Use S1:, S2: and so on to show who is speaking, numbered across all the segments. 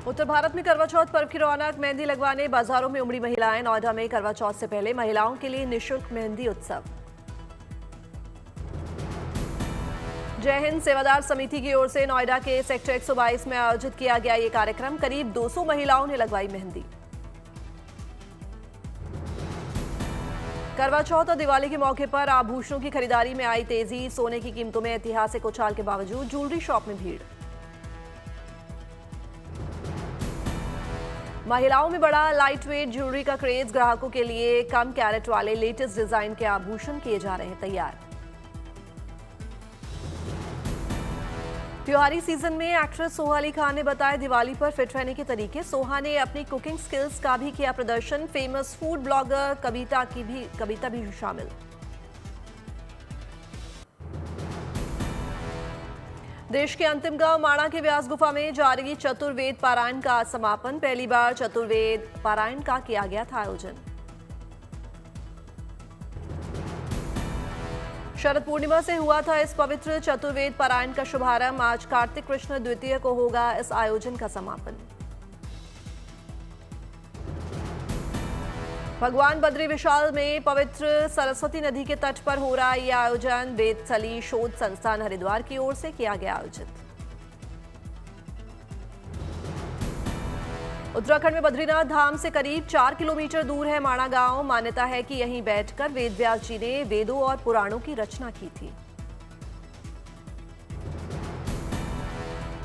S1: उत्तर भारत में करवा चौथ पर्व की रौनक, मेहंदी लगवाने बाजारों में उमड़ी महिलाएं। नोएडा में करवा चौथ से पहले महिलाओं के लिए निःशुल्क मेहंदी उत्सव। जय हिंद सेवादार समिति की ओर से नोएडा के सेक्टर 122 में आयोजित किया गया ये कार्यक्रम। करीब 200 महिलाओं ने लगवाई मेहंदी। करवा चौथ और दिवाली के मौके पर आभूषणों की खरीदारी में आई तेजी। सोने की कीमतों में ऐतिहासिक उछाल के बावजूद ज्वेलरी शॉप में भीड़। महिलाओं में बड़ा लाइट वेट ज्वेलरी का क्रेज। ग्राहकों के लिए कम कैरेट वाले लेटेस्ट डिजाइन के आभूषण किए जा रहे हैं तैयार। त्योहारी सीजन में एक्ट्रेस सोहा अली खान ने बताया दिवाली पर फिट रहने के तरीके। सोहा ने अपनी कुकिंग स्किल्स का भी किया प्रदर्शन। फेमस फूड ब्लॉगर कविता भी शामिल। देश के अंतिम गांव माणा के व्यास गुफा में जारी चतुर्वेद पारायण का समापन। पहली बार चतुर्वेद पारायण का किया गया था आयोजन। शरद पूर्णिमा से हुआ था इस पवित्र चतुर्वेद पारायण का शुभारंभ। आज कार्तिक कृष्ण द्वितीय को होगा इस आयोजन का समापन। भगवान बद्री विशाल में पवित्र सरस्वती नदी के तट पर हो रहा यह आयोजन वेदसली शोध संस्थान हरिद्वार की ओर से किया गया आयोजित। उत्तराखंड में बद्रीनाथ धाम से करीब 4 किलोमीटर दूर है माणा गांव। मान्यता है कि यहीं बैठकर वेदव्यास जी ने वेदों और पुराणों की रचना की थी।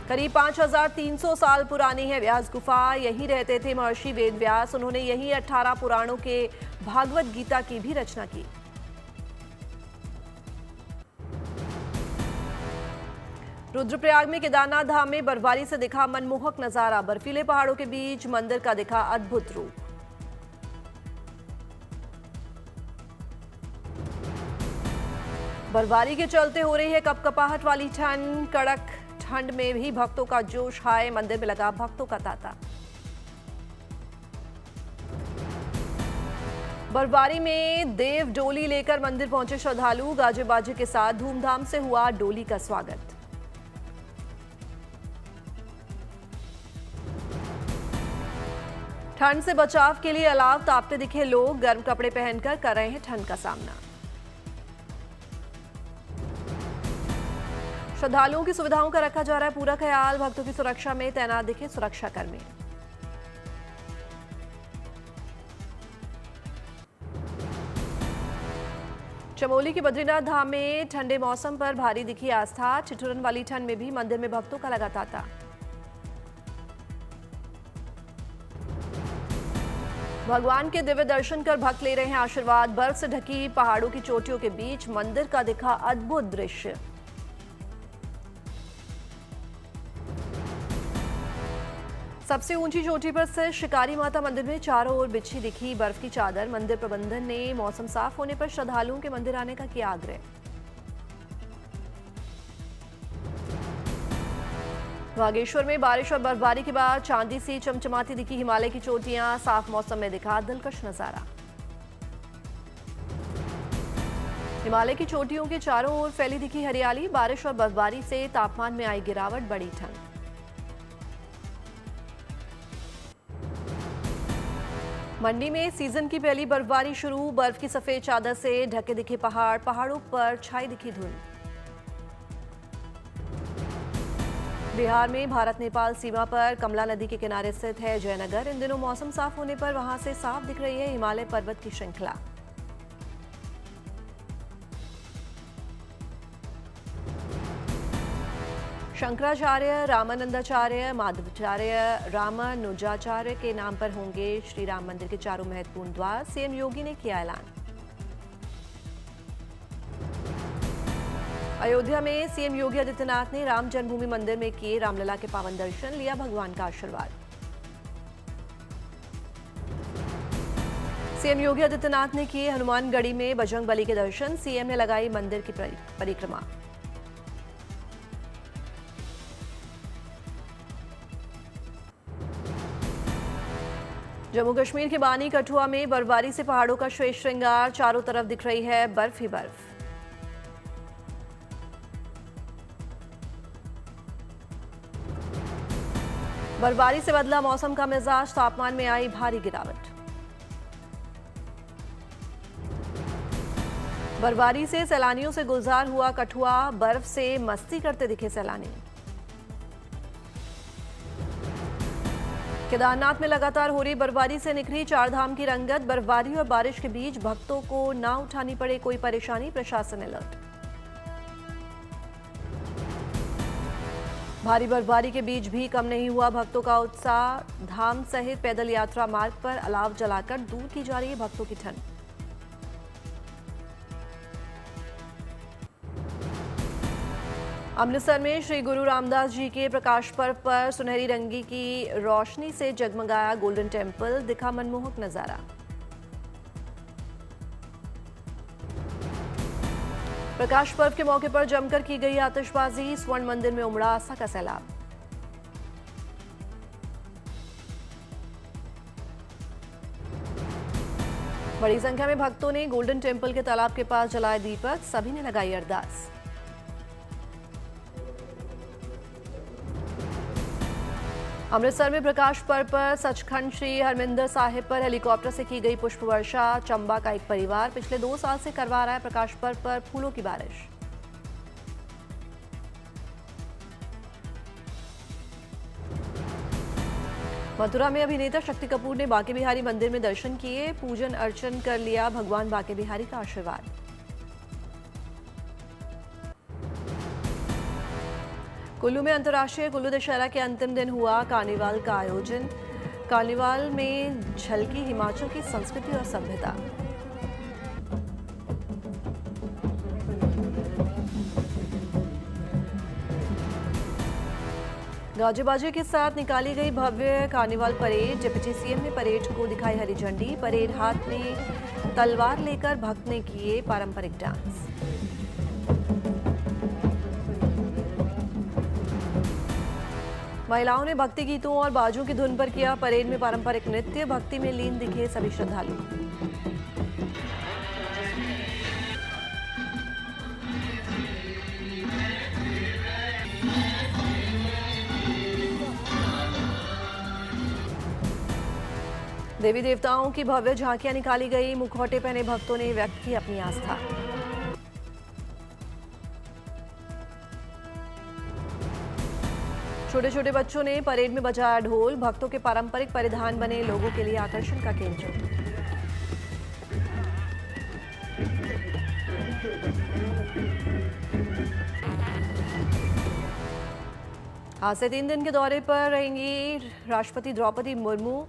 S1: करीब 5300 साल पुरानी है व्यास गुफा। यहीं रहते थे महर्षि वेदव्यास। उन्होंने यहीं 18 पुराणों के भागवत गीता की भी रचना की। रुद्रप्रयाग में केदारनाथ धाम में बर्फबारी से दिखा मनमोहक नजारा। बर्फीले पहाड़ों के बीच मंदिर का दिखा अद्भुत रूप। बर्फबारी के चलते हो रही है कपकपाहट वाली ठंड। कड़क ठंड में भी भक्तों का जोश हाय। मंदिर में लगा भक्तों का तांता। बर्फबारी में देव डोली लेकर मंदिर पहुंचे श्रद्धालु। गाजे बाजे के साथ धूमधाम से हुआ डोली का स्वागत। ठंड से बचाव के लिए अलाव तापते दिखे लोग। गर्म कपड़े पहनकर कर रहे हैं ठंड का सामना। श्रद्धालुओं की सुविधाओं का रखा जा रहा है पूरा ख्याल। भक्तों की सुरक्षा में तैनात दिखे सुरक्षाकर्मी। चमोली के बद्रीनाथ धाम में ठंडे मौसम पर भारी दिखी आस्था। ठिठुरन वाली ठंड में भी मंदिर में भक्तों का लगा तांता। भगवान के दिव्य दर्शन कर भक्त ले रहे हैं आशीर्वाद। बर्फ से ढकी पहाड़ों की चोटियों के बीच मंदिर का दिखा अद्भुत दृश्य। सबसे ऊंची चोटी पर स्थित शिकारी माता मंदिर में चारों ओर बिछी दिखी बर्फ की चादर। मंदिर प्रबंधन ने मौसम साफ होने पर श्रद्धालुओं के मंदिर आने का किया आग्रह। बागेश्वर में बारिश और बर्फबारी के बाद चांदी सी चमचमाती दिखी हिमालय की चोटियां। साफ मौसम में दिखा दिलकश नजारा। हिमालय की चोटियों के चारों ओर फैली दिखी हरियाली। बारिश और बर्फबारी से तापमान में आई गिरावट, बढ़ी ठंड। मंडी में सीजन की पहली बर्फबारी शुरू। बर्फ की सफेद चादर से ढके दिखे पहाड़। पहाड़ों पर छाई दिखी धुंध। बिहार में भारत नेपाल सीमा पर कमला नदी के किनारे स्थित है जयनगर। इन दिनों मौसम साफ होने पर वहां से साफ दिख रही है हिमालय पर्वत की श्रृंखला। शंकराचार्य, रामानंदाचार्य, माधवाचार्य, रामानुजाचार्य के नाम पर होंगे श्री राम मंदिर के चारों महत्वपूर्ण द्वार। सीएम योगी ने किया ऐलान। अयोध्या में सीएम योगी आदित्यनाथ ने राम जन्मभूमि मंदिर में किए रामलला के पावन दर्शन। लिया भगवान का आशीर्वाद। सीएम योगी आदित्यनाथ ने किए हनुमानगढ़ी में बजरंग बली के दर्शन। सीएम ने लगाई मंदिर की परिक्रमा। जम्मू कश्मीर के बानी कठुआ में बर्फबारी से पहाड़ों का श्रेष्ठ श्रृंगार। चारों तरफ दिख रही है बर्फ ही बर्फ। बर्फबारी से बदला मौसम का मिजाज, तापमान में आई भारी गिरावट। बर्फबारी से सैलानियों से गुलजार हुआ कठुआ, बर्फ से मस्ती करते दिखे सैलानी। केदारनाथ में लगातार हो रही बर्फबारी से निखरी चारधाम की रंगत, बर्फबारी और बारिश के बीच भक्तों को ना उठानी पड़े कोई परेशानी, प्रशासन अलर्ट। भारी बर्फबारी के बीच भी कम नहीं हुआ भक्तों का उत्साह, धाम सहित पैदल यात्रा मार्ग पर अलाव जलाकर दूर की जा रही है भक्तों की ठंड। अमृतसर में श्री गुरु रामदास जी के प्रकाश पर्व पर सुनहरी रंगी की रोशनी से जगमगाया गोल्डन टेम्पल, दिखा मनमोहक नजारा। प्रकाश पर्व के मौके पर जमकर की गई आतिशबाजी, स्वर्ण मंदिर में उमड़ा आस्था का सैलाब। बड़ी संख्या में भक्तों ने गोल्डन टेम्पल के तालाब के पास जलाए दीपक, सभी ने लगाई अरदास। अमृतसर में प्रकाश पर्व पर सचखंड श्री हरमिंदर साहिब पर हेलीकॉप्टर से की गई पुष्प वर्षा, चंबा का एक परिवार पिछले 2 साल से करवा रहा है प्रकाश पर्व पर फूलों की बारिश। मथुरा में अभिनेता शक्ति कपूर ने बांके बिहारी मंदिर में दर्शन किए, पूजन अर्चन कर लिया भगवान बांके बिहारी का आशीर्वाद। कुल्लू में अंतर्राष्ट्रीय कुल्लू दशहरा के अंतिम दिन हुआ कार्निवाल का आयोजन, कार्निवाल में झलकी हिमाचल की संस्कृति और सभ्यता। गाजे बाजे के साथ निकाली गई भव्य कार्निवाल परेड, डिप्टी सीएम ने परेड को दिखाई हरी झंडी, परेड हाथ में तलवार लेकर भक्त ने किए पारंपरिक डांस। महिलाओं ने भक्ति गीतों और बाजों की धुन पर किया परेड में पारंपरिक नृत्य, भक्ति में लीन दिखे सभी श्रद्धालु। देवी देवताओं की भव्य झांकियां निकाली गई, मुखौटे पहने भक्तों ने व्यक्त की अपनी आस्था। छोटे छोटे बच्चों ने परेड में बजाया ढोल, भक्तों के पारंपरिक परिधान बने लोगों के लिए आकर्षण का केंद्र। आज से 3 दिन के दौरे पर रहेंगी राष्ट्रपति द्रौपदी मुर्मू,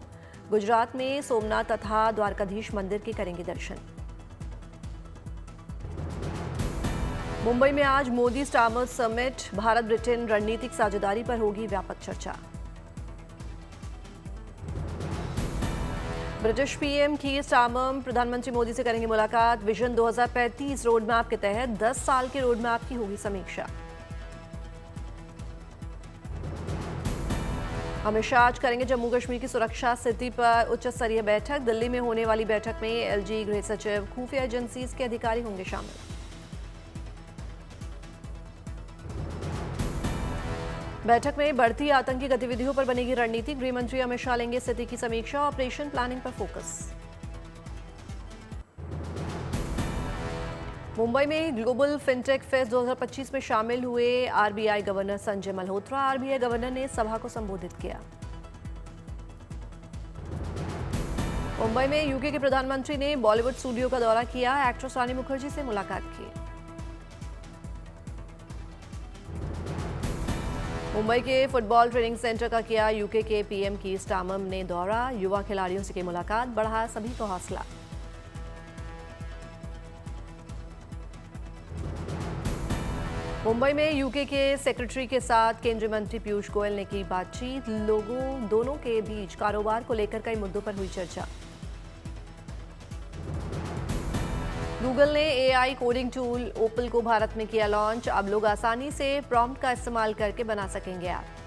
S1: गुजरात में सोमनाथ तथा द्वारकाधीश मंदिर के करेंगे दर्शन। मुंबई में आज Modi Starmer summit, Bharat Britain रणनीतिक साझेदारी पर होगी व्यापक चर्चा। ब्रिटिश पीएम कीर स्टार्मर प्रधानमंत्री मोदी से करेंगे मुलाकात, विजन 2035 रोड मैप के तहत 10 साल के रोड मैप की होगी समीक्षा। अमित शाह आज करेंगे जम्मू कश्मीर की सुरक्षा स्थिति पर उच्च स्तरीय बैठक, दिल्ली में होने वाली बैठक में एलजी, गृह सचिव, खुफिया एजेंसीज के अधिकारी होंगे शामिल। बैठक में बढ़ती आतंकी गतिविधियों पर बनेगी रणनीति, गृह मंत्री अमित शाह लेंगे स्थिति की समीक्षा, ऑपरेशन प्लानिंग पर फोकस। मुंबई में ग्लोबल फिनटेक फेस्ट 2025 में शामिल हुए RBI governor Sanjay Malhotra, RBI governor ने सभा को संबोधित किया। मुंबई में यूके के प्रधानमंत्री ने बॉलीवुड स्टूडियो का दौरा किया, एक्ट्रेस रानी मुखर्जी से मुलाकात की। मुंबई के फुटबॉल ट्रेनिंग सेंटर का किया यूके के पीएम कीर स्टार्मर ने दौरा, युवा खिलाड़ियों से की मुलाकात, बढ़ाया सभी को हौसला। मुंबई में यूके के सेक्रेटरी के साथ केंद्रीय मंत्री पीयूष गोयल ने की बातचीत, लोगों दोनों के बीच कारोबार को लेकर कई मुद्दों पर हुई चर्चा। गूगल ने एआई कोडिंग टूल ओपल को भारत में किया लॉन्च, अब लोग आसानी से प्रॉम्प्ट का इस्तेमाल करके बना सकेंगे ऐप।